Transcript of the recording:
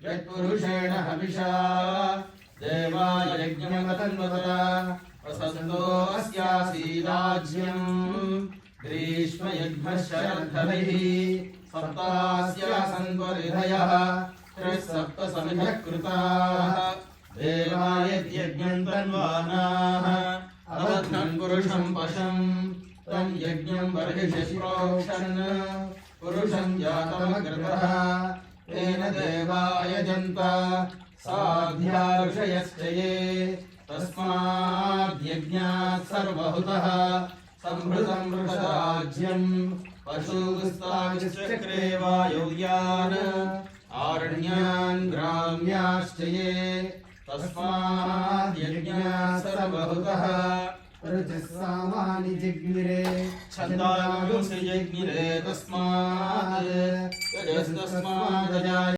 यत्पुरुषेण हविषा देवा यज्ञमतन्वत प्रसन्तो अस्यासीदाज्यम् ग्रीष्मयज्ञशरद्धभिः सप्तास्यासन् परिधयः त्रिसप्तसमिधः कृताः देवा यज्ञम् तन्वानाः अवध्नन् पुरुषम् पशम् तं यज्ञम् बर्हिषि प्रोक्षन् पुरुषम् जातमग्रतः तेन देवा यजन्त साध्या ऋषयश्च ये तस्माद्यज्ञात् सर्वहुतः संहृतम् वृषदाज्यम् पशुस्ताश्चक्रे वायुव्यान् आरण्यान् ग्राम्याश्च ये तस्माद्यज्ञात् सर्वहुतः ऋजसामानि जिग्मिरे छन्दांसि जिग्मिरे तस्मात्